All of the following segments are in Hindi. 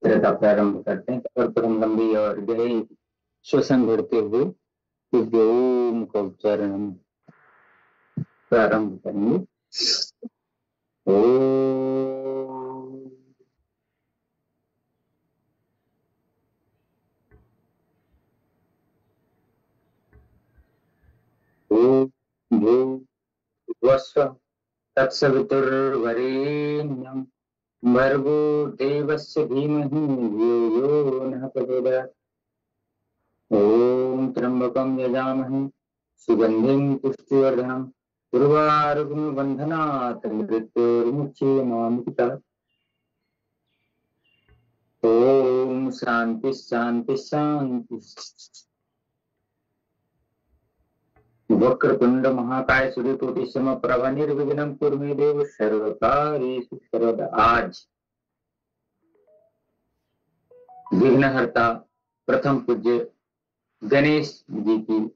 श्रद्धा प्रारंभ करते हैं। और परम लंबी और गहरी श्वसन भरते हुए दिव्य ओम का उच्चारण हम प्रारंभ करेंगे। तत्सवितुर्वरेण्यं भर्गो देवस्य धीमहि धियो यो नः प्रचोदयात्। ओम त्र्यंबकं यजामहे सुगंधिं पुष्टिवर्धनम् उर्वारुकं बन्धनात् मृत्योर्मुच्येमामृतात्। ओम शांति शांति शांति। वक्रतुंड महाकाय सूर्यकोटि समप्रभा निर्विघ्नं कुरु मे देव सर्वकार्येषु सर्वदा। आज विघ्नहर्ता प्रथम पूज्य गणेश जी की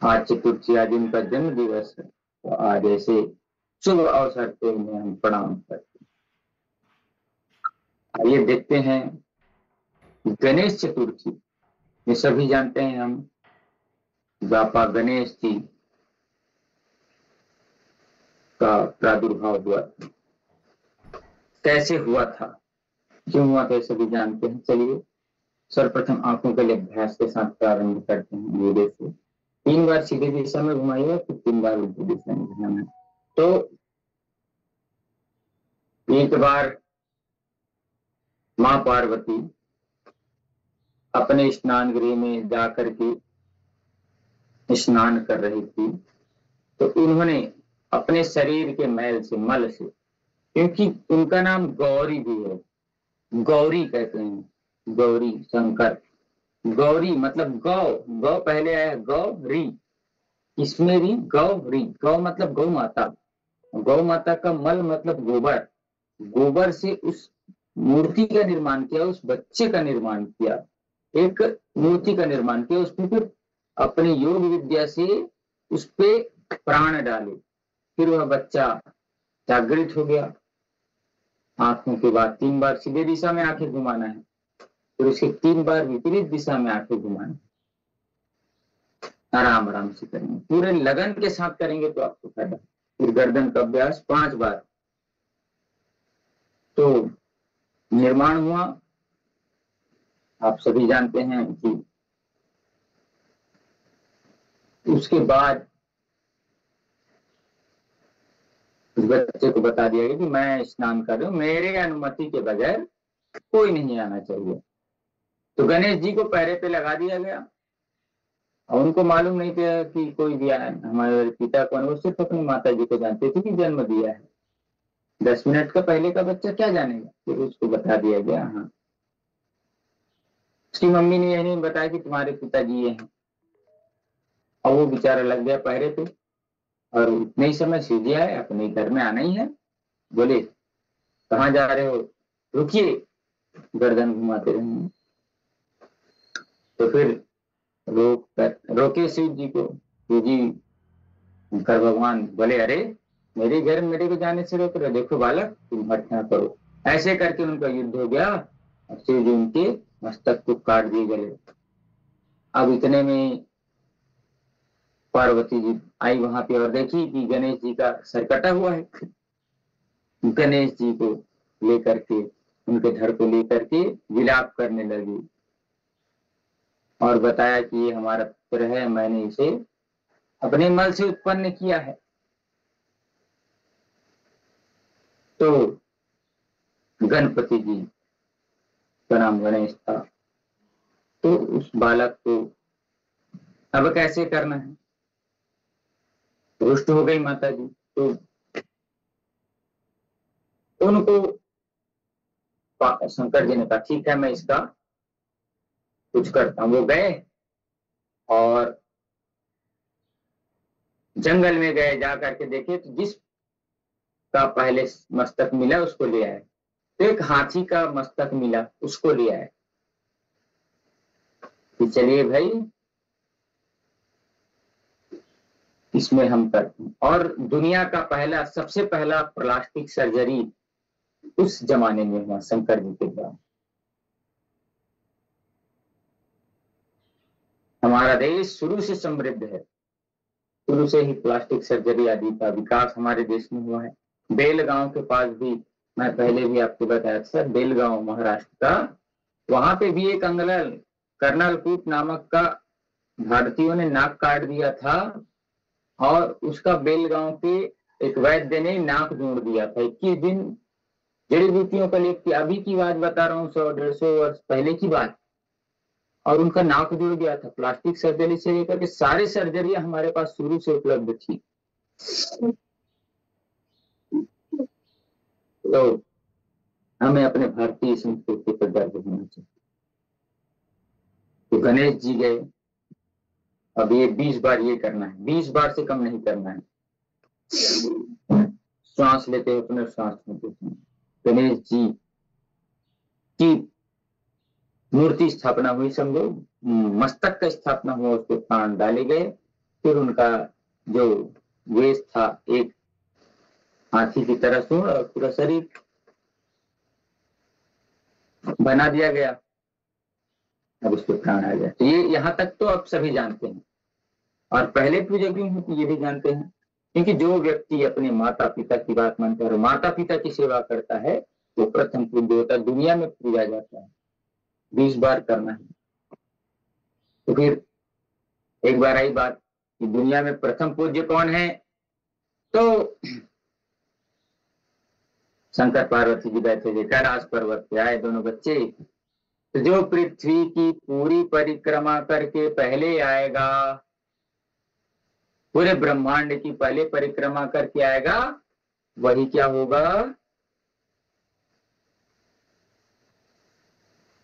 आज चतुर्थी, आज उनका जन्म दिवस है। तो आज ऐसे शुभ अवसर पे उन्हें हम प्रणाम करते हैं। आइए देखते हैं गणेश चतुर्थी ये सभी जानते हैं हम बापा गणेश जी का प्रादुर्भाव हुआ था। कैसे हुआ था, क्यों हुआ था, सभी जानते हैं। चलिए सर्वप्रथम आंखों के लिए अभ्यास के साथ प्रारंभ करते हैं। ये देखिए 3 बार सीधे दिशा में घुमाइए, फिर 3 बार उल्टी दिशा में घुमाना है। तो एक बार मां पार्वती अपने स्नान गृह में जाकर के स्नान कर रही थी, तो उन्होंने अपने शरीर के मैल से, मल से, क्योंकि उनका नाम गौरी भी है, गौरी कहते हैं, गौरी शंकर, गौरी मतलब गौ, गौ पहले आया, गौरी, इसमें भी गौरी, गौ मतलब गौ माता, गौ माता का मल मतलब गोबर, गोबर से उस मूर्ति का निर्माण किया, उस बच्चे का निर्माण किया, एक मूर्ति का निर्माण किया, उसमें फिर अपनी योग विद्या से उस पे प्राण डाले, फिर वह बच्चा जागृत हो गया। आंखों के बाद 3 बार सीधे दिशा में आंखें घुमाना है, फिर उसके 3 बार विपरीत दिशा में आंखें घुमाना है। आराम आराम से करेंगे, पूरे लगन के साथ करेंगे तो आपको फायदा। फिर गर्दन का अभ्यास 5 बार। तो निर्माण हुआ, आप सभी जानते हैं कि उसके बाद उस बच्चे को बता दिया गया कि मैं स्नान कर रहा हूं, मेरे अनुमति के बगैर कोई नहीं आना चाहिए। तो गणेश जी को पैरे पे लगा दिया गया और उनको मालूम नहीं था कि कोई दिया है, हमारे पिता को, वो सिर्फ अपनी माता जी को जानते थे कि जन्म दिया है। 10 मिनट का पहले का बच्चा क्या जानेगा, फिर उसको बता दिया गया। हाँ, उसकी मम्मी ने यह नहीं बताया कि तुम्हारे पिताजी ये हैं, और वो बेचारा लग गया पैरे पे, और इतने ही समय सीधे आए, अपने घर में आना ही है। बोले कहाँ जा रहे हो, रुकिए, गर्दन घुमाते रहे। तो फिर रोके शिव जी को, शिव जी शंकर भगवान बोले अरे मेरे घर मेरे को जाने से रोक रहे, देखो बालक तुम हट ना करो। ऐसे करके उनका युद्ध हो गया और शिव जी उनके मस्तक को काट दिए गए। अब इतने में पार्वती जी आई वहां पे और देखी कि गणेश जी का सर कटा हुआ है। गणेश जी को लेकर के, उनके धड़ को लेकर के विलाप करने लगी और बताया कि ये हमारा पुत्र है, मैंने इसे अपने मल से उत्पन्न किया है। तो गणपति जी का नाम गणेश था। तो उस बालक को अब कैसे करना है, रुष्ट हो गई माता जी। तो उनको शंकर जी ने कहा ठीक है मैं इसका कुछ करता हूं। वो गए और जंगल में गए, जा करके देखे तो जिस का पहले मस्तक मिला उसको ले आए। तो एक हाथी का मस्तक मिला, उसको ले आए कि चलिए भाई इसमें हम करते हैं। और दुनिया का पहला, सबसे पहला प्लास्टिक सर्जरी उस जमाने में हुआ शंकर जी के द्वारा। हमारा देश शुरू से समृद्ध है, शुरू से ही प्लास्टिक सर्जरी आदि का विकास हमारे देश में हुआ है। बेलगांव के पास भी, मैं पहले भी आपको बताया था, बेलगांव महाराष्ट्र का, वहां पे भी एक अंगलल कर्नल कूट नामक का भारतीयों ने नाक काट दिया था, और उसका बेलगांव के एक वैद्य ने नाक जोड़ दिया था। 21 दिन जड़ी बूटियों का लेप किया। अभी की बात बता रहा हूँ, 100-150 वर्ष पहले की बात, और उनका नाक जुड़ गया था। प्लास्टिक सर्जरी से लेकर के सारी सर्जरियां हमारे पास शुरू से उपलब्ध थी। तो हमें अपने भारतीय संस्कृति पर गर्व होना चाहिए। तो गणेश जी गए, अब ये 20 बार ये करना है, 20 बार से कम नहीं करना है। श्वास लेते हो अपने श्वास लेते हो। गणेश जी की मूर्ति स्थापना हुई, समझो मस्तक का स्थापना हुआ, उसके प्राण डाले गए। फिर उनका जो वेश था, एक हाथी की तरह सूंड और पूरा शरीर बना दिया गया, अब उसके प्राण आ गया। तो ये यहाँ तक तो अब सभी जानते हैं, और पहले पूजा क्यों होती ये भी जानते हैं, क्योंकि जो व्यक्ति अपने माता पिता की बात मानता है और माता पिता की सेवा करता है, वो प्रथम पूज्य होता है, दुनिया में पूजा जाता है। 20 बार करना है। तो फिर एक बार आई बात कि दुनिया में प्रथम पूज्य कौन है, तो शंकर पार्वती जी बैठे थे कैलाश पर्वत पे, आए दोनों बच्चे। तो जो पृथ्वी की पूरी परिक्रमा करके पहले आएगा, पूरे ब्रह्मांड की पहले परिक्रमा करके आएगा, वही क्या होगा,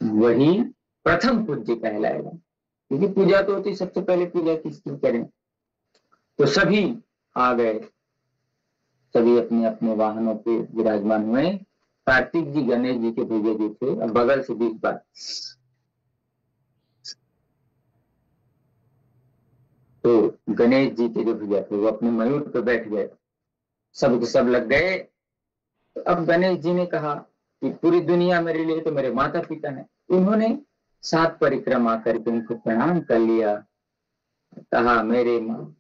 वही प्रथम पूज्य कहलाएगा। क्योंकि पूजा तो होती, सबसे पहले पूजा किसकी करें। तो सभी आ गए, सभी अपने अपने वाहनों पे विराजमान हुए। कार्तिक जी गणेश जी के भेजे जो थे, और बगल से 20 बार। तो गणेश जी के जो भैया थे वो अपने मयूर पे बैठ गए, सब के सब लग गए। तो अब गणेश जी ने कहा कि पूरी दुनिया मेरे लिए तो मेरे माता पिता हैं। उन्होंने 7 परिक्रमा करके उनको प्रणाम कर लिया, कहा मेरे माँ,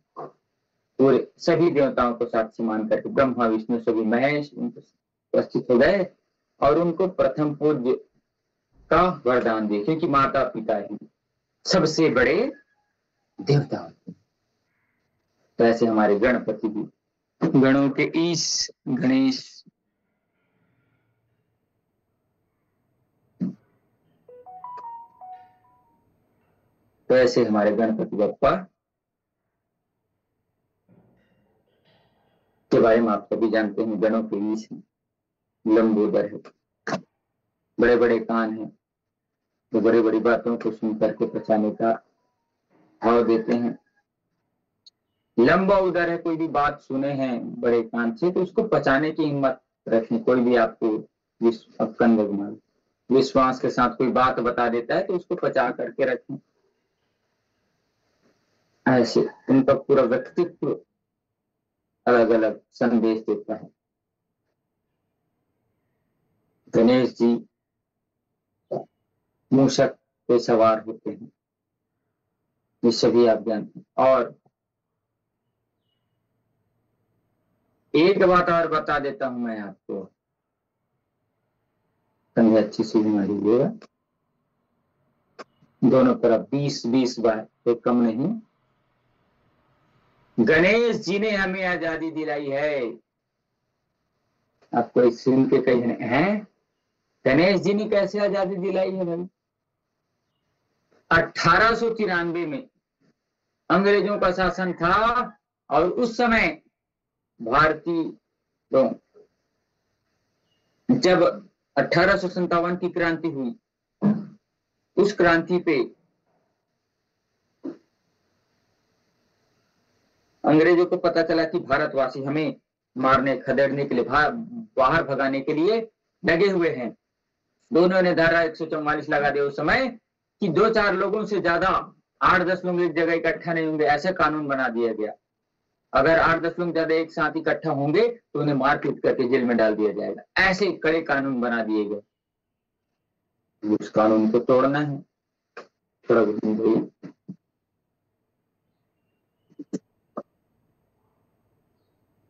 पूरे सभी देवताओं को साक्षी मान करके ब्रह्मा विष्णु सभी महेश उनको उपस्थित हो गए, और उनको प्रथम पूज्य का वरदान दिए, क्योंकि माता पिता ही सबसे बड़े देवता। तो ऐसे हमारे गणपति भी, गणों के ईश गणेश, तो ऐसे हमारे गणपति बप्पा के बारे में आप सभी जानते हैं। गणों के ईश लंबोदर है, बड़े बड़े कान हैं, तो बड़ी बड़ी बातों को सुन करके पचाने का भाव देते हैं। लंबा उदर है, कोई भी बात सुने हैं बड़े कान से, तो उसको पचाने की हिम्मत रखें। कोई भी आपको विश्वास के साथ कोई बात बता देता है, तो उसको पचा करके रखें। ऐसे उनका पूरा व्यक्तित्व अलग अलग संदेश देता है। गणेश जी मूषक पे सवार होते हैं, ये सभी आप जानते हैं। और एक बात और बता देता हूं मैं आपको, अच्छी सी बना लीजिएगा, दोनों तरफ 20-20 बार, तो कम नहीं। गणेश जी ने हमें आजादी दिलाई है। आपको इस सुन के कहीं हैं, गणेश जी ने कैसे आजादी दिलाई है भाई। 1893 में अंग्रेजों का शासन था, और उस समय भारतीय जब 1857 की क्रांति हुई, उस क्रांति पे अंग्रेजों को पता चला कि भारतवासी हमें मारने खदेड़ने के लिए, बाहर भगाने के लिए लगे हुए हैं। दोनों ने धारा 144 लगा दिया उस समय कि 2-4 लोगों से ज्यादा 8-10 लोग एक जगह इकट्ठा नहीं होंगे, ऐसे कानून बना दिया गया। अगर 8-10 लोग ज्यादा एक साथ इकट्ठा होंगे तो उन्हें मारपीट करके जेल में डाल दिया जाएगा। ऐसे कड़े कानून बना दिए गए। उस कानून को तोड़ना है। थोड़ा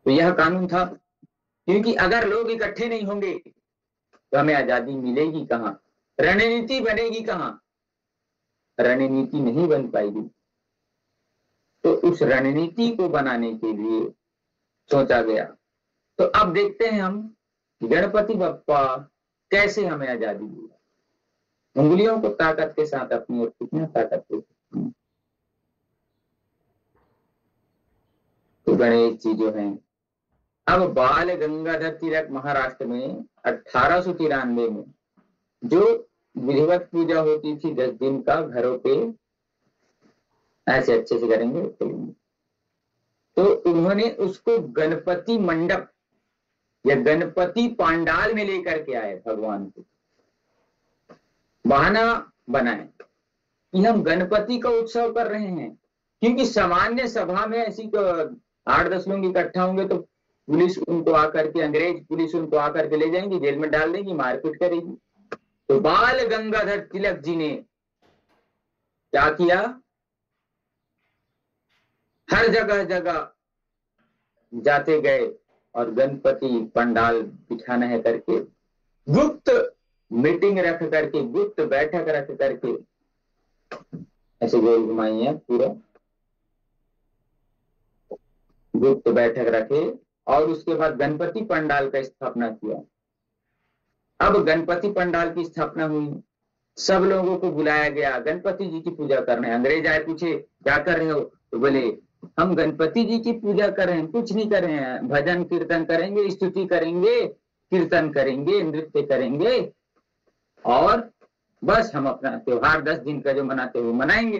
तो यह कानून था, क्योंकि अगर लोग इकट्ठे नहीं होंगे तो हमें आजादी मिलेगी कहां, रणनीति बनेगी कहां, रणनीति नहीं बन पाएगी। तो उस रणनीति को बनाने के लिए सोचा गया। तो अब देखते हैं हम गणपति बप्पा कैसे हमें आजादी दिया। उंगलियों को ताकत के साथ अपनी ओर कितना ताकत दे सकते हैं। तो गणेश जी जो हैं, अब बाल गंगाधर तिलक महाराष्ट्र में 1893 में जो विधिवत पूजा होती थी 10 दिन का घरों पे ऐसे अच्छे से करेंगे, तो उन्होंने उसको गणपति मंडप या गणपति पांडाल में लेकर के आए। भगवान को बहाना बनाए कि हम गणपति का उत्सव कर रहे हैं, क्योंकि सामान्य सभा में ऐसी 8-10 लोग इकट्ठा होंगे तो पुलिस उनको आकर के, अंग्रेज पुलिस उनको आकर के ले जाएंगी, जेल में डाल देंगी, मारपीट करेगी। तो बाल गंगाधर तिलक जी ने क्या किया, हर जगह जगह जाते गए और गणपति पंडाल बिठाना है करके गुप्त मीटिंग रख करके, गुप्त बैठक रख करके ऐसे गोल घुमाई है, पूरा गुप्त बैठक रखे और उसके बाद गणपति पंडाल का स्थापना किया। अब गणपति पंडाल की स्थापना हुई, सब लोगों को बुलाया गया, गणपति जी की पूजा करने। अंग्रेज आए, पूछे क्या कर रहे हो, तो बोले हम गणपति जी की पूजा कर रहे हैं, कुछ नहीं कर रहे हैं, भजन कीर्तन करेंगे, स्तुति करेंगे, कीर्तन करेंगे, नृत्य करेंगे और बस हम अपना त्योहार 10 दिन का जो मनाते हुए मनाएंगे।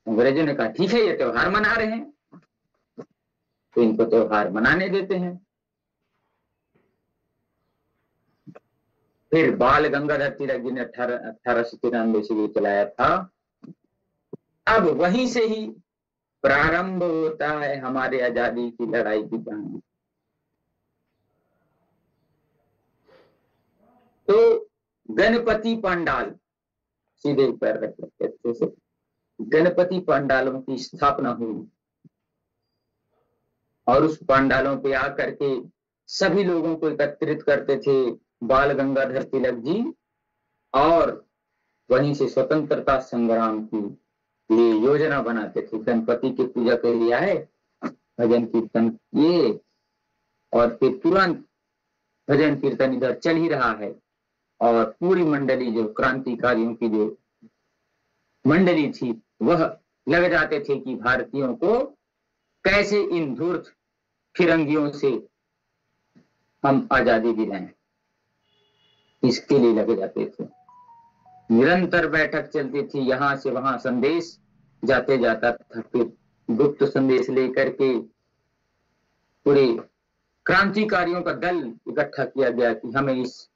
अंग्रेजों ने कहा ठीक है, ये त्योहार मना रहे हैं तो इनको त्योहार मनाने देते हैं। फिर बाल गंगाधर तिलक जी ने 1893 से चलाया था। अब वहीं से ही प्रारंभ होता है हमारे आजादी की लड़ाई की कहानी। तो गणपति पंडाल, सीधे पैर रख अच्छे से, गणपति पंडालों की स्थापना हुई और उस पंडालों पे आकर के सभी लोगों को एकत्रित करते थे बाल गंगाधर तिलक जी, और वहीं से स्वतंत्रता संग्राम की लिए योजना बनाते थे। गणपति की पूजा के लिए आए, भजन कीर्तन किए और फिर तुरंत भजन कीर्तन इधर चल ही रहा है और पूरी मंडली, जो क्रांतिकारियों की जो मंडली थी, वह लग जाते थे कि भारतीयों को कैसे इन धूर्त फिरंगियों से हम आजादी दिलाएं, इसके लिए लगे जाते थे। निरंतर बैठक चलती थी, यहां से वहां संदेश जाते जाता था। फिर गुप्त संदेश लेकर के पूरे क्रांतिकारियों का दल इकट्ठा किया गया कि हमें इस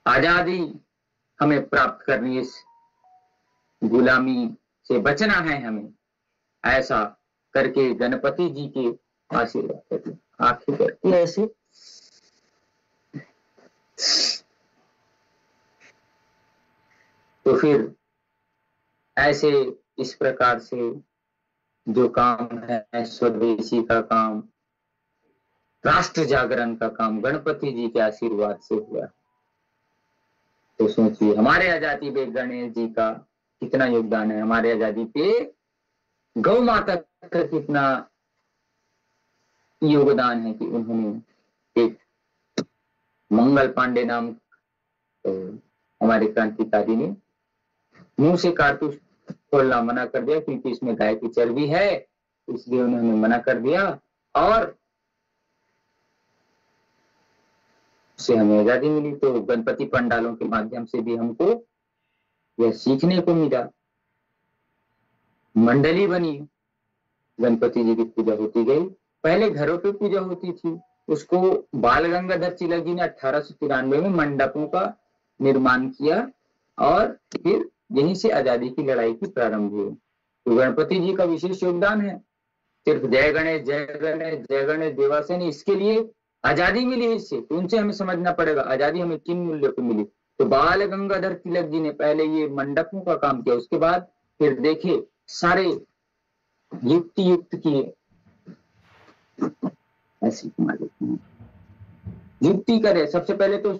आजादी हमें प्राप्त करनी, इस गुलामी से बचना है हमें, ऐसा करके गणपति जी के आशीर्वाद आखिर करके ऐसे तो फिर ऐसे इस प्रकार से जो काम है स्वदेशी का काम, राष्ट्र जागरण का काम गणपति जी के आशीर्वाद से हुआ। तो सोचिए हमारे आजादी पे गणेश जी का कितना योगदान है, हमारे आजादी पे गौ माता का कितना योगदान है कि उन्होंने एक मंगल पांडे नाम तो हमारे क्रांतिकारी ने मुंह से कारतूस खोलना मना कर दिया, क्योंकि इसमें गाय की चर्बी है, इसलिए उन्होंने मना कर दिया और उससे हमें आजादी मिली। तो गणपति पंडालों के माध्यम से भी हमको यह सीखने को मिला। मंडली बनी, गणपति जी की पूजा होती गई। पहले घरों पे पूजा होती थी, उसको बाल गंगाधर तिलक जी ने 1893 में मंडपों का निर्माण किया और फिर यहीं से आजादी की लड़ाई की प्रारंभ हुई। तो गणपति जी का विशेष योगदान है। सिर्फ जय गणेश जय गणेश जय गणेश देवासेन, इसके लिए आजादी मिली है। इससे तो उनसे हमें समझना पड़ेगा आजादी हमें किन मूल्यों पर मिली। तो बाल गंगाधर तिलक जी ने पहले ये मंडपों का काम किया, उसके बाद फिर देखे सारे युक्ति युक्त किए, ऐसी युक्ति करे। सबसे पहले तो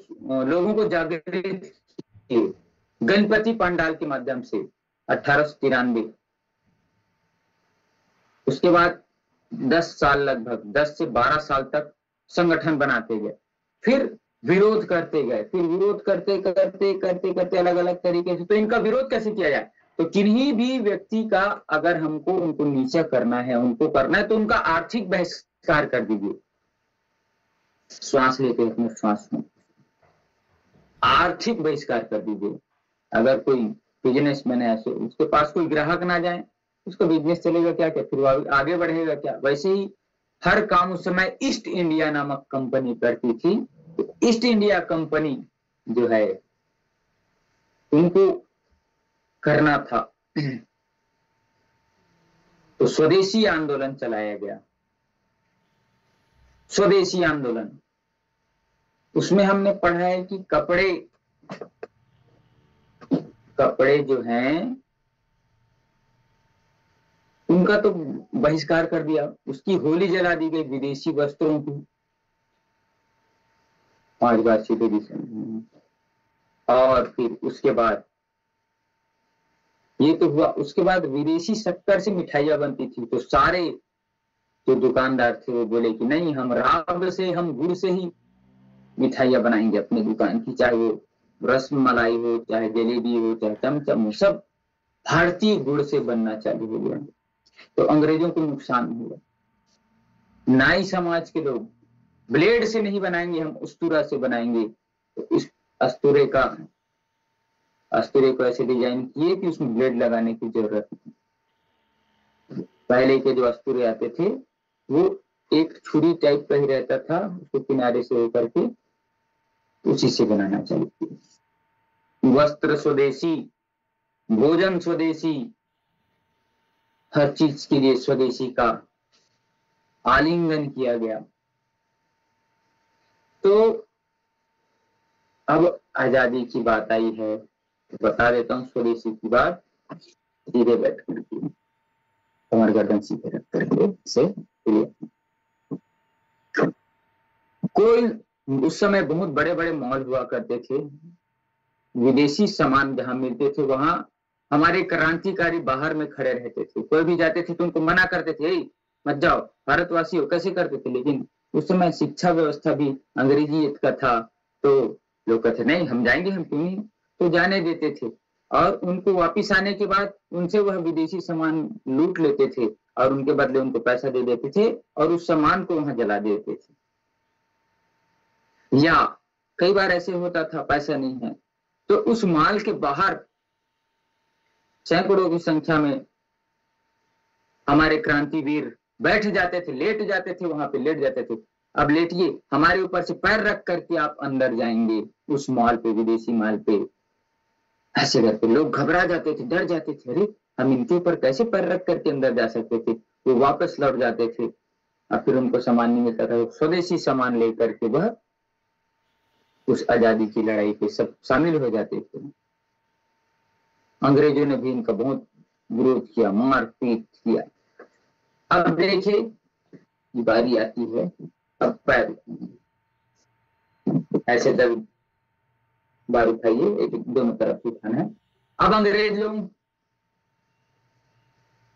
लोगों को जागृत किए गणपति पंडाल के माध्यम से 1893। उसके बाद 10 साल, लगभग 10 से 12 साल तक संगठन बनाते गए, फिर विरोध करते गए, फिर विरोध करते करते करते करते अलग अलग तरीके से। तो इनका विरोध कैसे किया जाए, तो किन्हीं भी व्यक्ति का अगर हमको उनको नीचा करना है, उनको करना है, तो उनका आर्थिक बहिष्कार कर दीजिए। श्वास लेते अपने श्वास में आर्थिक बहिष्कार कर दीजिए। अगर कोई बिजनेसमैन है ऐसे, उसके पास कोई ग्राहक ना जाए, उसका बिजनेस चलेगा क्या, क्या फिर आगे बढ़ेगा क्या। वैसे ही हर काम उस समय ईस्ट इंडिया नामक कंपनी करती थी। तो ईस्ट इंडिया कंपनी जो है उनको करना था, तो स्वदेशी आंदोलन चलाया गया। स्वदेशी आंदोलन, उसमें हमने पढ़ा है कि कपड़े जो हैं उनका तो बहिष्कार कर दिया, उसकी होली जला दी गई विदेशी वस्त्रों की 5 बार सीधे दिशा। और फिर उसके बाद ये तो हुआ, उसके बाद विदेशी शक्कर से मिठाइयां बनती थी। तो सारे जो दुकानदार थे वो बोले कि नहीं, हम राब से, हम गुड़ से ही मिठाइयां बनाएंगे अपनी दुकान की, चाहे वो रसमलाई हो, चाहे जलेबी हो, चाहे चमचम हो, सब भारतीय गुड़ से बनना चालू हो गया। तो अंग्रेजों को नुकसान हुआ। नाई समाज के लोग ब्लेड से नहीं बनाएंगे, हम उस्तुरा से बनाएंगे। तो इस अस्तूरे को ऐसे डिजाइन किए कि उसमें ब्लेड लगाने की जरूरत नहीं। पहले के जो अस्तूरे आते थे वो एक छुरी टाइप का ही रहता था, उसको किनारे से होकर के उसी से बनाना चाहिए। वस्त्र स्वदेशी, भोजन स्वदेशी, हर चीज के लिए स्वदेशी का आलिंगन किया गया। तो अब आजादी की बात आई है, तो बता देता हूँ स्वदेशी की बात। सीधे बैठ करके कमर गर्दन सीधे रख करके से कोई, उस समय बहुत बड़े बड़े मॉल हुआ करते थे, विदेशी सामान जहां मिलते थे वहां हमारे क्रांतिकारी बाहर में खड़े रहते थे। कोई भी जाते थे तो उनको मना करते थे, मत जाओ, भारतवासी हो, कैसे करते थे। लेकिन उस समय शिक्षा व्यवस्था भी अंग्रेजी का था, तो लोग कहते नहीं, हम जाएंगे, हम क्यों नहीं, तो जाने देते थे। और उनको वापिस आने के बाद उनसे वह विदेशी सामान लूट लेते थे और उनके बदले उनको पैसा दे देते थे और उस सामान को वहां जला देते थे। या कई बार ऐसे होता था पैसा नहीं है तो उस माल के बाहर सैकड़ों की संख्या में हमारे क्रांतिवीर बैठ जाते थे, लेट जाते थे, वहां पे लेट जाते थे। अब लेटिए, हमारे ऊपर से पैर रख करके आप अंदर जाएंगे उस माल पे, विदेशी माल पे। ऐसे करके लोग घबरा जाते थे, डर जाते थे, अरे हम इनके ऊपर कैसे पैर रख करके अंदर जा सकते थे। वो वापस लौट जाते थे और फिर उनको सामान नहीं मिलता था। स्वदेशी सामान लेकर के वह उस आजादी की लड़ाई पे सब शामिल हो जाते थे। अंग्रेजों ने भी इनका बहुत विरोध किया, मारपीट किया। अब देखिए बारी आती है, अब पैर ऐसे जब बार उठाइए, एक दोनों तरफ से उठाना है। अब अंग्रेज लोग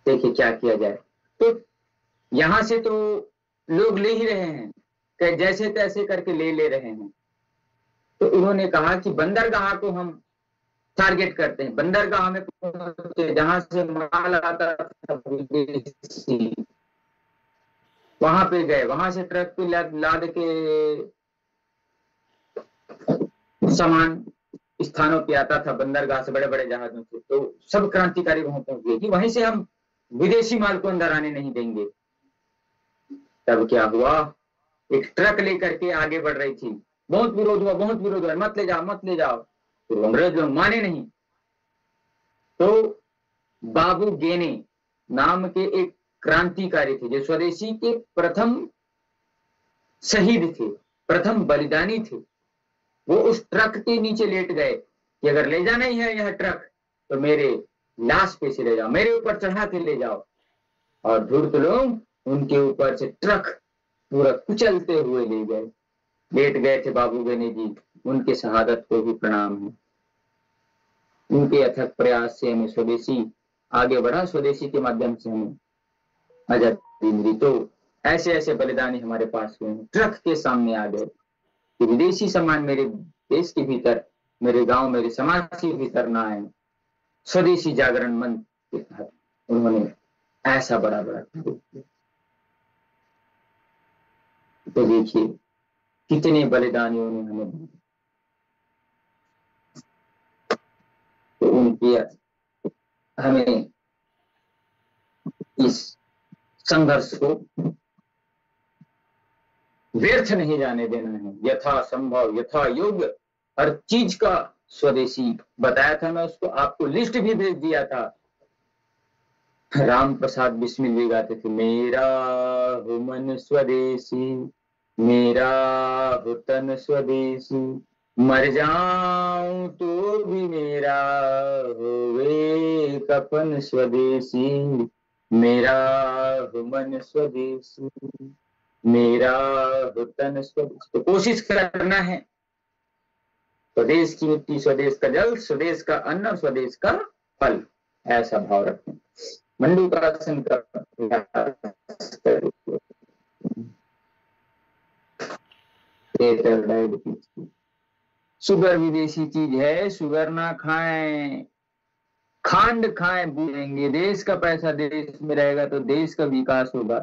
देखिए क्या किया जाए। तो यहां से तो लोग ले ही रहे हैं, जैसे तैसे करके ले रहे हैं। तो उन्होंने कहा कि बंदरगाह को हम टारगेट करते हैं। बंदरगाह में जहां से माल आता था विदेशी, वहां पे गए, वहां से ट्रक पे लाद के सामान स्थानों पे आता था, बंदरगाह से, बड़े बड़े जहाजों से। तो सब क्रांतिकारी वहां पहुंच गए कि वहीं से हम विदेशी माल को अंदर आने नहीं देंगे। तब क्या हुआ, एक ट्रक लेकर के आगे बढ़ रही थी, बहुत विरोध हुआ, बहुत विरोध हुआ, मत ले जाओ, मत ले जाओ। तो अंग्रेज लोग माने नहीं। तो बाबू गेने नाम के एक क्रांतिकारी थे, जो स्वदेशी के प्रथम शहीद थे, प्रथम बलिदानी थे, वो उस ट्रक के नीचे लेट गए कि अगर ले जाना ही है यह ट्रक तो मेरे लाश पे से ले जाओ, मेरे ऊपर चढ़ा के ले जाओ। और धूर्त लोग उनके ऊपर से ट्रक पूरा कुचलते हुए ले गए। लेट गए थे बाबू गनी जी, उनके शहादत को भी प्रणाम है। उनके अथक प्रयास से हमें स्वदेशी आगे बढ़ा, स्वदेशी के माध्यम से हमें आजादी मिली। तो ऐसे ऐसे बलिदानी हमारे पास हुए हैं, ट्रक के सामने आ गए कि विदेशी सामान मेरे देश के भीतर, मेरे गांव, मेरे समाज के भीतर ना आए। स्वदेशी जागरण मंच के तहत उन्होंने ऐसा बड़ा बड़ा किया। तो देखिए कितने बलिदानियों ने हमें, तो उनकी हमें इस संघर्ष को व्यर्थ नहीं जाने देना है। यथा संभव, यथा योग्य, हर चीज का स्वदेशी बताया था। मैं उसको आपको लिस्ट भी भेज दिया था। राम प्रसाद बिस्मिल भी गाते थे, मेरा हो मन स्वदेशी, मेरा हो तन स्वदेशी, मर जाऊं तो भी मेरा होवे कफन स्वदेशी, मेरा हो मन स्वदेशी, मेरा हो तन स्वदेशी। तो कोशिश करना है, स्वदेश की मिट्टी, स्वदेश का जल, स्वदेश का अन्न, स्वदेश का फल, ऐसा भाव रखें। मंडूकासन का शुगर विदेशी चीज है, शुगर ना खाएं, खांड खाएं, भूलेंगे। देश का पैसा देश में रहेगा तो देश का विकास होगा।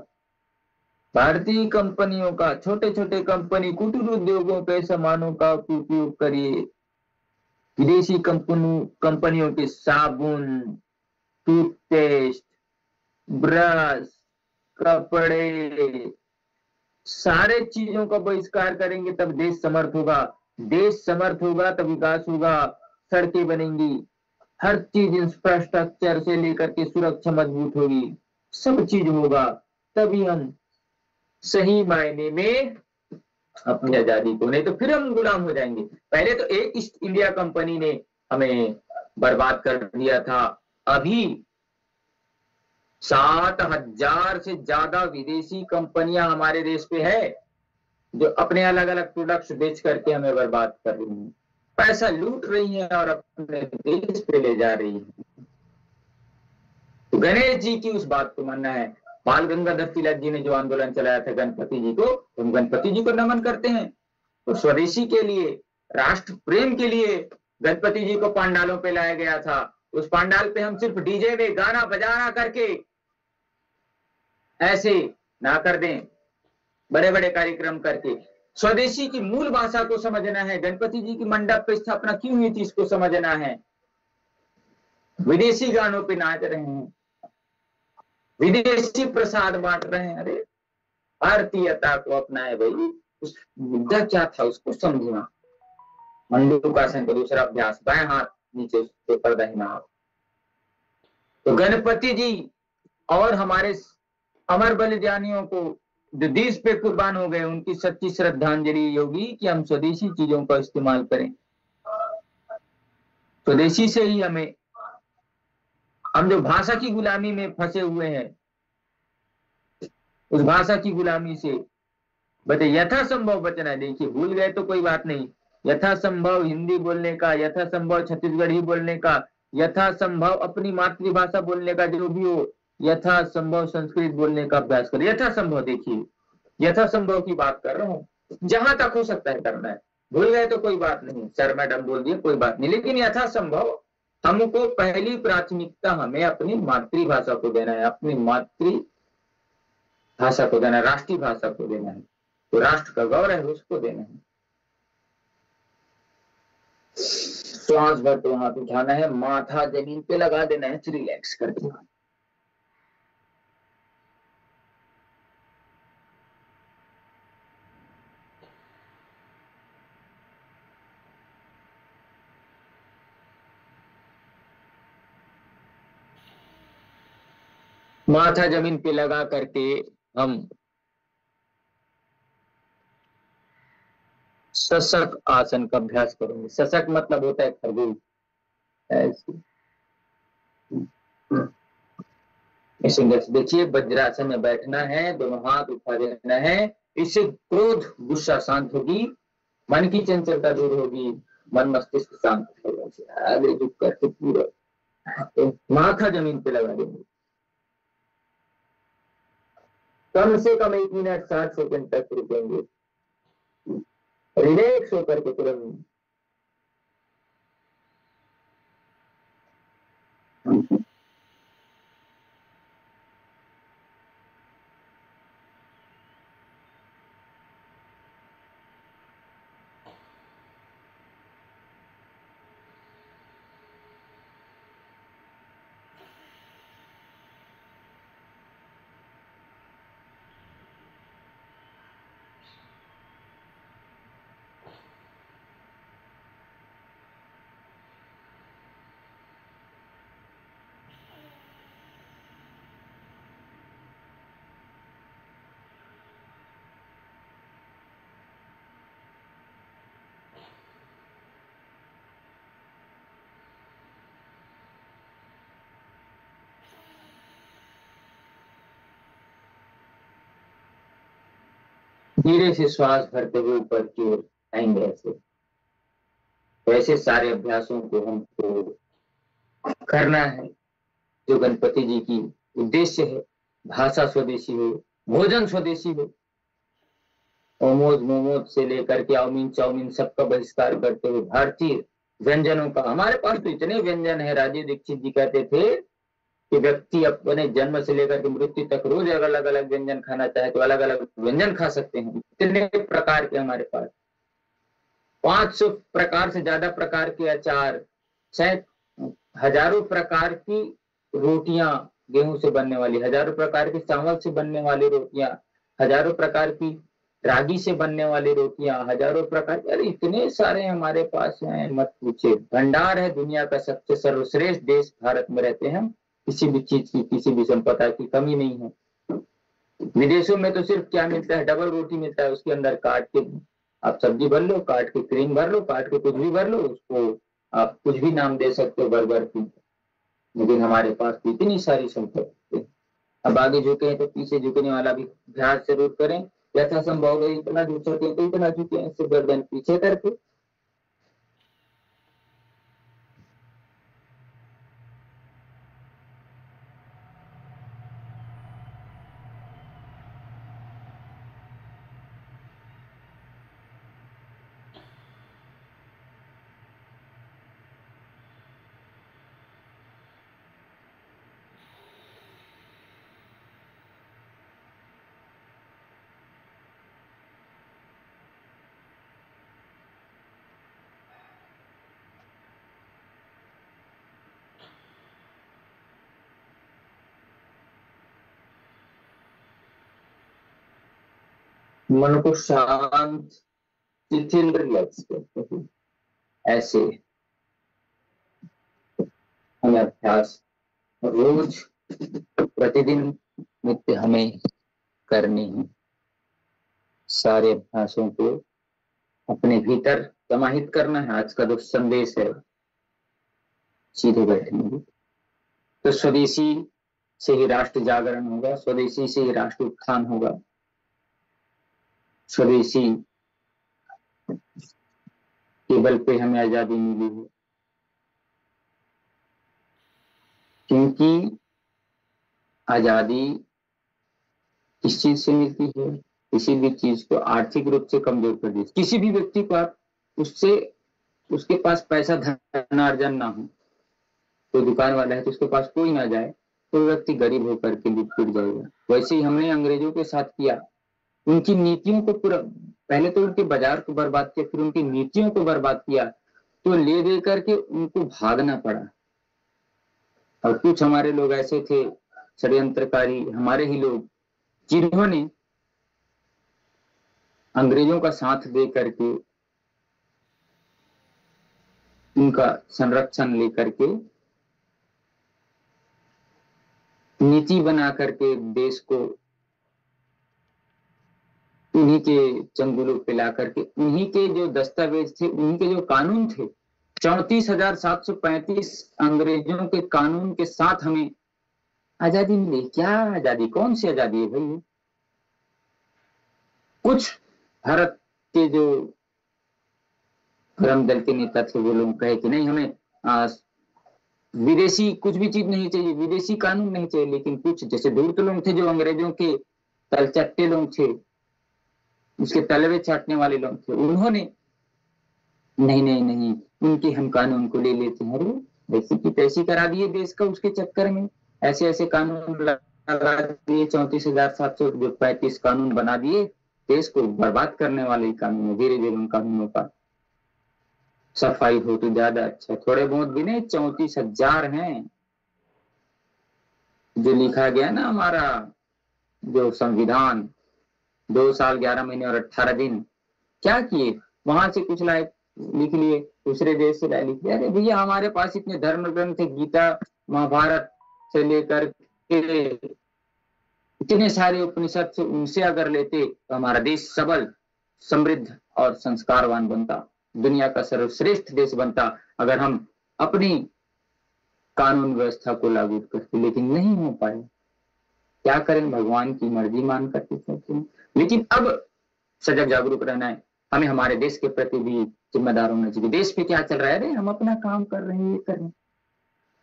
भारतीय कंपनियों का, छोटे छोटे कंपनी, कुटीर उद्योगों के सामानों का उपयोग करिए। विदेशी कंपनियों के साबुन, टूथपेस्ट, ब्रश, कपड़े, सारे चीजों का बहिष्कार करेंगे तब देश समर्थ होगा। देश समर्थ होगा तब विकास होगा, सड़कें बनेंगी, हर चीज इंफ्रास्ट्रक्चर से लेकर के सुरक्षा मजबूत होगी, सब चीज होगा, तभी हम सही मायने में अपनी आजादी को, नहीं तो फिर हम गुलाम हो जाएंगे। पहले तो एक ईस्ट इंडिया कंपनी ने हमें बर्बाद कर दिया था, अभी 7,000 से ज्यादा विदेशी कंपनियां हमारे देश पे है जो अपने अलग अलग प्रोडक्ट्स बेच करके हमें बर्बाद कर रही हैं, पैसा लूट रही हैं और अपने देश पे ले जा रही हैं। तो गणेश जी की उस बात को मानना है। बाल गंगाधर तिलक जी ने जो आंदोलन चलाया था गणपति जी को, हम गणपति जी को नमन करते हैं। तो स्वदेशी के लिए, राष्ट्र प्रेम के लिए गणपति जी को पंडालों पे लाया गया था। उस पंडाल पे हम सिर्फ डीजे में गाना बजाना करके ऐसे ना कर दें, बड़े बड़े कार्यक्रम करके। स्वदेशी की मूल भाषा को समझना है, गणपति जी की मंडप पे स्थापना क्यों हुई थी इसको समझना है। विदेशी गानों पे नाच रहे हैं, विदेशी प्रसाद बांट रहे हैं, अरे भारतीयता को अपनाए भाई। उस मुद्दा क्या था उसको समझना। मंडूकासन का दूसरा अभ्यास, बाएं हाथ नीचे ऊपर दाहिना हाथ। तो गणपति जी और हमारे अमर बलिदानियों को जो देश पे कुर्बान हो गए, उनकी सच्ची श्रद्धांजलि होगी कि हम स्वदेशी चीजों का इस्तेमाल करें। स्वदेशी से ही हमें, हम जो भाषा की गुलामी में फंसे हुए हैं, उस भाषा की गुलामी से बचे, यथासंभव बचना है। देखिए भूल गए तो कोई बात नहीं, यथासंभव हिंदी बोलने का, यथासंभव छत्तीसगढ़ी बोलने का, यथासंभव अपनी मातृभाषा बोलने का, जो भी हो, यथासंभव संस्कृत बोलने का अभ्यास करें। यथासंभव, देखिए यथासंभव की बात कर रहा हूं, जहां तक हो सकता है करना है। भूल गए तो कोई बात नहीं, सर मैडम बोल दिए कोई बात नहीं, लेकिन यथासंभव हमको पहली प्राथमिकता हमें अपनी मातृभाषा को देना है, अपनी मातृभाषा को देना है, राष्ट्रीय भाषा को देना है, तो राष्ट्र का गौरव है उसको देना है। श्वास भर तो हाथ उठाना है, माथा जमीन पे लगा देना है, रिलैक्स करके। माथा जमीन पे लगा करके हम शशक आसन का अभ्यास करेंगे। शशक मतलब होता है खरगोश। ऐसे देखिए, वज्रासन में बैठना है, दोनों हाथ उठा देना है। इससे क्रोध गुस्सा शांत होगी, मन की चंचलता दूर होगी, मन मस्तिष्क शांत होगा। आगे झुक करके पूरा तो माथा जमीन पे लगा देंगे। कम से कम 1 मिनट 60 सेकंड तक रुकेंगे, रिलैक्स होकर के तुरंत। धीरे से श्वास भरते हुए ऊपर की ओर आएंगे। ऐसे सारे अभ्यासों को हमको करना है जो गणपति जी की उद्देश्य है। भाषा स्वदेशी हो, भोजन स्वदेशी हो, ओमोज मोमोज से लेकर के चाउमीन चाउमीन सबका बहिष्कार करते हुए भारतीय व्यंजनों का। हमारे पास तो इतने व्यंजन है, राजीव दीक्षित जी कहते थे कि व्यक्ति अपने जन्म से लेकर के मृत्यु तक रोज अलग अलग व्यंजन खाना चाहे तो अलग अलग व्यंजन खा सकते हैं। इतने प्रकार के हमारे पास 500 प्रकार से ज्यादा प्रकार के अचार, हजारों प्रकार की रोटियां, गेहूं से बनने वाली, हजारों प्रकार के चावल से बनने वाली रोटियां, हजारों प्रकार की रागी से बनने वाली रोटियां, हजारों प्रकार। अरे इतने सारे हमारे पास हैं, मत पूछे। भंडार है दुनिया का सबसे सर्वश्रेष्ठ देश भारत में रहते हैं। किसी भी चीज की, किसी भी संपदा की कमी नहीं है। विदेशों में तो सिर्फ क्या मिलता है, डबल रोटी मिलता है, उसके अंदर काट के आप सब्जी भर लो, काट के क्रीम भर लो, काट के कुछ भी भर लो, उसको आप कुछ भी नाम दे सकते हो, बर्गर की। लेकिन हमारे पास तो इतनी सारी संपत्ति। अब आगे झुके हैं तो पीछे झुकने वाला भी अभ्यास जरूर करें। यथासंभव है इतना झुक सके तो इतना झुके, इससे गर्दन पीछे करके। मन को शांत, शिथिल, रिलैक्स करते हैं। ऐसे हमें अभ्यास रोज प्रतिदिन नित्य हमें करनी है। सारे अभ्यासों को अपने भीतर समाहित करना है। आज का जो संदेश है, सीधे बैठेंगे तो स्वदेशी से ही राष्ट्र जागरण होगा, स्वदेशी से ही राष्ट्र उत्थान होगा। स्वदेशी के बल पे हमें आजादी मिली है, क्योंकि आजादी किस चीज से मिलती है? किसी भी चीज को आर्थिक रूप से कमजोर कर दी। किसी भी व्यक्ति को आप उससे, उसके पास पैसा धनार्जन ना हो, तो दुकान वाला है तो उसके पास कोई ना जाए, तो व्यक्ति गरीब होकर के लुट पुट जाएगा। वैसे ही हमने अंग्रेजों के साथ किया। उनकी नीतियों को पूरा, पहले तो उनके बाजार को बर्बाद किया, फिर उनकी नीतियों को बर्बाद किया, तो ले दे करके उनको भागना पड़ा। और कुछ हमारे लोग ऐसे थे षड्यंत्रकारी, हमारे ही लोग, जिन्होंने अंग्रेजों का साथ दे करके उनका संरक्षण लेकर के नीति बना करके देश को उन्हीं के चंगुलों पे ला करके, उन्हीं के जो दस्तावेज थे, उन्हीं के जो कानून थे, 34,735 अंग्रेजों के कानून के साथ हमें आजादी मिली। क्या आजादी, कौन सी आजादी है भाई? कुछ भारत के जो कर्म दल के नेता थे वो लोग कहे कि नहीं, हमें विदेशी कुछ भी चीज नहीं चाहिए, विदेशी कानून नहीं चाहिए। लेकिन कुछ जैसे धूर्त लोग थे, जो अंग्रेजों के तलचट्टे लोग थे, उसके तलवे चाटने वाले लोग थे, उन्होंने नहीं नहीं नहीं, उनके हम कानून को ले लेते हैं। अरे जैसे कि तैसी करा दिए देश का, उसके चक्कर में ऐसे ऐसे कानून लगा दिए, 34,735 कानून बना दिए, देश को बर्बाद करने वाले कानून। धीरे धीरे उन कानूनों का सफाई हो तो ज्यादा अच्छा। थोड़े बहुत भी नहीं, 34,000 हैं जो लिखा गया ना हमारा जो संविधान, 2 साल 11 महीने और 18 दिन क्या किए, वहां से कुछ लाए लिख लिए, दूसरे देश से लाए लिख लिया। अरे भैया हमारे पास इतने धर्म ग्रंथ, गीता महाभारत से लेकर के इतने सारे उपनिषद से, उनसे अगर लेते तो हमारा देश सबल, समृद्ध और संस्कारवान बनता, दुनिया का सर्वश्रेष्ठ देश बनता, अगर हम अपनी कानून व्यवस्था को लागू करते। लेकिन नहीं हो पाए, क्या करें, भगवान की मर्जी मान करके चलते हैं। लेकिन अब सजग जागरूक रहना है, हमें हमारे देश के प्रति भी जिम्मेदार होना चाहिए। देश पे क्या चल रहा है, हम अपना काम कर रहे हैं, ये कर रहे हैं।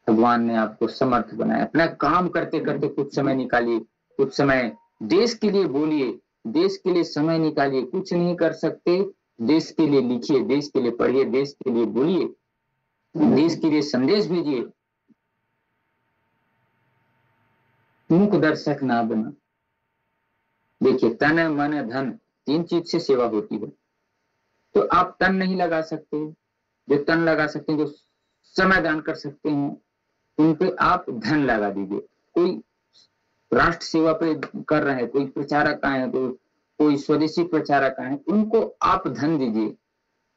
भगवान ने आपको समर्थ बनाया, अपना काम करते करते कुछ समय निकालिए, कुछ समय देश के लिए बोलिए, देश के लिए समय निकालिए। कुछ नहीं कर सकते, देश के लिए लिखिए, देश के लिए पढ़िए, देश के लिए बोलिए, देश के लिए संदेश भेजिए। मूक दर्शक ना बना। देखिए, तन मन धन 3 चीज से सेवा होती है। तो आप तन नहीं लगा सकते, जो तन लगा सकते हैं, जो समय दान कर सकते हैं, उन पे आप धन लगा दीजिए। कोई राष्ट्र सेवा पे कर रहे हैं, कोई प्रचारक आए हैं, तो कोई स्वदेशी प्रचारक आए हैं, उनको आप धन दीजिए,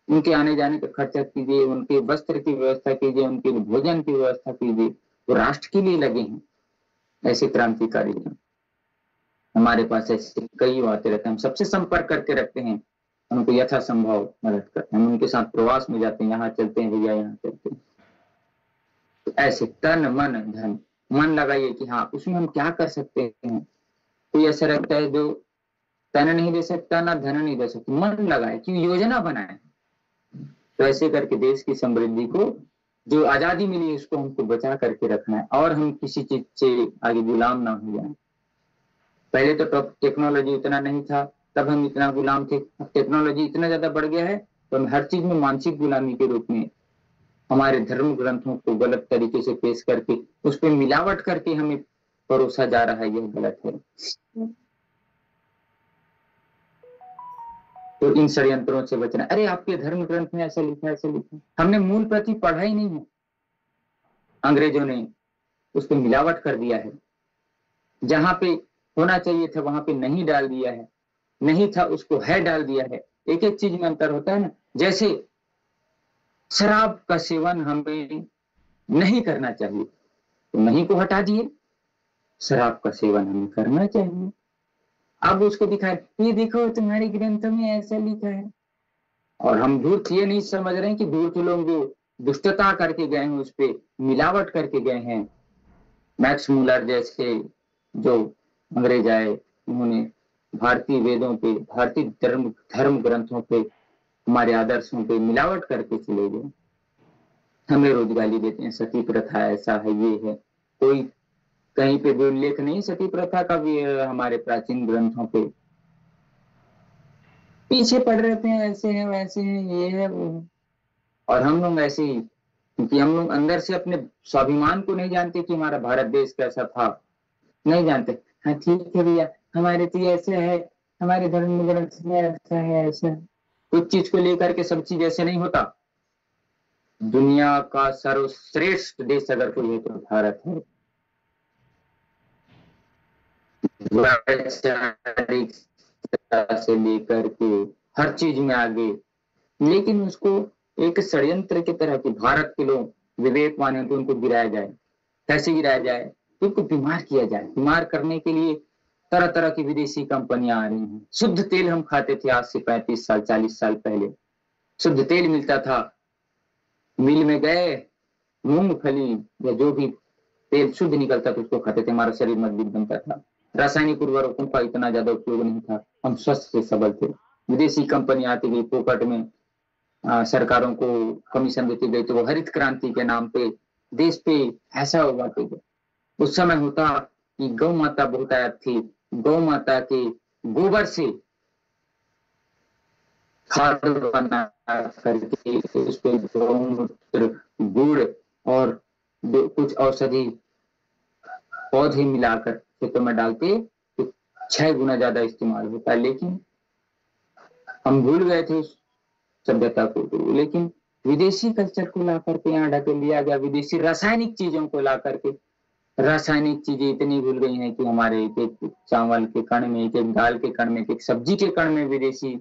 उनके आने जाने का खर्चा कीजिए, उनके वस्त्र की व्यवस्था कीजिए, उनके भोजन की व्यवस्था कीजिए। वो राष्ट्र के लिए लगे हैं। ऐसे क्रांतिकारी हमारे पास ऐसे कई आते रहते हैं, हम सबसे संपर्क करके रखते हैं, उनको यथासंभव मदद करते हैं, हम उनके साथ प्रवास में जाते हैं, यहाँ चलते हैं भैया, यहाँ चलते हैं। तो ऐसे तन मन धन, मन लगाइए कि हाँ उसमें हम क्या कर सकते हैं। कोई ऐसा रहता है जो तन नहीं दे सकता, ना धन नहीं दे सकता, मन लगाए कि योजना बनाए। तो ऐसे करके देश की समृद्धि को, जो आजादी मिली उसको हमको बचा करके रखना है, और हम किसी चीज से आगे गुलाम ना हो जाए। पहले तो टेक्नोलॉजी इतना नहीं था, तब हम इतना गुलाम थे। अब टेक्नोलॉजी इतना ज्यादा बढ़ गया है, तो हम हर चीज में मानसिक गुलामी के रूप में हमारे धर्म ग्रंथों को गलत तरीके से पेश करके, उस पर मिलावट करके हमें परोसा जा रहा है, यह गलत है। तो इन षड्यंत्रों से बचना। अरे आपके धर्म ग्रंथ में ऐसा लिखा है, ऐसा लिखा है, हमने मूल प्रति पढ़ा ही नहीं है, अंग्रेजों ने उस पर मिलावट कर दिया है। जहां पे होना चाहिए था वहां पे नहीं डाल दिया है, नहीं था उसको है डाल दिया है। एक एक चीज में अंतर होता है ना। जैसे शराब का सेवन हमें नहीं करना चाहिए, तो नहीं को हटा दिए, शराब का सेवन हमें करना चाहिए। अब उसको दिखाए, ये देखो तुम्हारे ग्रंथों में ऐसा लिखा है। और हम धूर्त ये नहीं समझ रहे हैं कि धूर्त लोग जो दुष्टता करके गए हैं, उस पर मिलावट करके गए हैं। मैक्स मुलर जैसे जो अंग्रेज आए, उन्होंने भारतीय वेदों पे, भारतीय धर्म ग्रंथों पे, हमारे आदर्शों पे मिलावट करके चले गए। हमें रोजगारी देते हैं, सती प्रथा ऐसा है, ये है। कोई कहीं पे भी उल्लेख नहीं सती प्रथा का भी हमारे प्राचीन ग्रंथों पे। पीछे पड़ रहते हैं, ऐसे हैं वैसे हैं, ये है वो है। और हम लोग ऐसे ही, क्योंकि हम लोग अंदर से अपने स्वाभिमान को नहीं जानते कि हमारा भारत देश कैसा था, नहीं जानते। हाँ ठीक है भैया, हमारे तो ऐसे है, हमारे धर्म ग्रंथ में ऐसा है, ऐसा। कुछ चीज को लेकर के सब चीज ऐसे नहीं होता। दुनिया का सर्वश्रेष्ठ देश अगर कोई है तो भारत है। से लेकर के हर चीज में आगे। लेकिन उसको एक षड्यंत्र की तरह कि भारत के लोग विवेकवान हैं तो उनको गिराया जाए। कैसे गिराया जाए? उनको बीमार किया जाए। बीमार करने के लिए तरह तरह की विदेशी कंपनियां आ रही हैं। शुद्ध तेल हम खाते थे आज से 35 साल 40 साल पहले, शुद्ध तेल मिलता था, मिल में गए, मूंगफली या जो भी तेल शुद्ध निकलता था उसको खाते थे, हमारा शरीर मजबूत बनता था, रासायनिक उर्वरकों का इतना ज्यादा उपयोग नहीं था, हम स्वस्थ से सबल थे। विदेशी कंपनी आती गई, पोकट में सरकारों को कमीशन देती गई, तो वो हरित क्रांति के नाम पे देश पे ऐसा उगाते गए। उस समय होता कि गौ माता बहुत आयत थी, गौ माता के गोबर से खाद बना करके उस पर गौमूत्र, गुड़ और कुछ औषधि पौधे मिलाकर खेतों में डालते तो 6 गुना ज्यादा इस्तेमाल होता है। लेकिन हम भूल गए थे उस सभ्यता को, लेकिन विदेशी कल्चर को ला करके यहाँ ढकेल दिया गया, विदेशी रासायनिक चीजों को ला करके। रासायनिक चीजें इतनी भूल गई हैं कि हमारे एक एक चावल के कण में, एक एक दाल के कण में, एक एक सब्जी के कण में विदेशी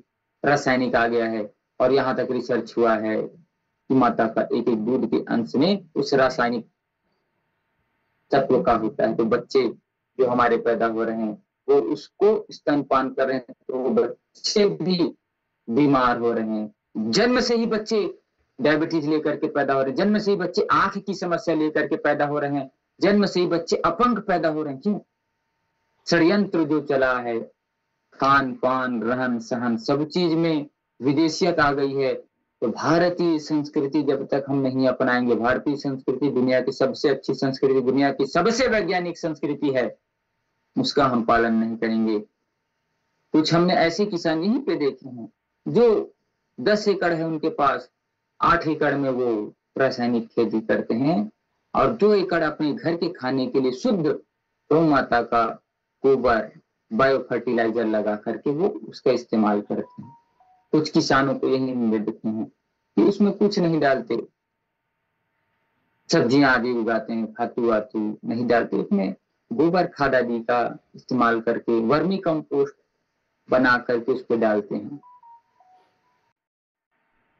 रासायनिक आ गया है। और यहाँ तक रिसर्च हुआ है कि माता का एक एक दूध के अंश में उस रासायनिक तत्व का होता है। तो बच्चे जो हमारे पैदा हो रहे हैं वो उसको स्तनपान कर रहे हैं, तो वो बच्चे भी बीमार हो रहे हैं। जन्म से ही बच्चे डायबिटीज लेकर के पैदा हो रहे हैं, जन्म से ही बच्चे आंख की समस्या लेकर के पैदा हो रहे हैं, जन्म से ही बच्चे अपंग पैदा हो रहे हैं। क्यों? षड्यंत्र जो चला है, खान पान रहन सहन सब चीज में विदेशियत आ गई है। तो भारतीय संस्कृति जब तक हम नहीं अपनाएंगे, भारतीय संस्कृति दुनिया की सबसे अच्छी संस्कृति, दुनिया की सबसे वैज्ञानिक संस्कृति है, उसका हम पालन नहीं करेंगे। कुछ हमने ऐसे किसान यहीं पे देखे हैं जो 10 एकड़ है उनके पास, 8 एकड़ में वो रासायनिक खेती करते हैं और 2 एकड़ अपने घर के खाने के लिए शुद्ध गौ माता का गोबर, बायो फर्टिलाइजर लगा करके वो उसका इस्तेमाल करते हैं। कुछ किसानों को यही हमने देखे हैं कि उसमें कुछ नहीं डालते, सब्जियां आदि उगाते हैं, खातू वातू नहीं डालते, उसमें गोबर खाद आदि का इस्तेमाल करके वर्मी कंपोस्ट बना करके उस पर डालते हैं।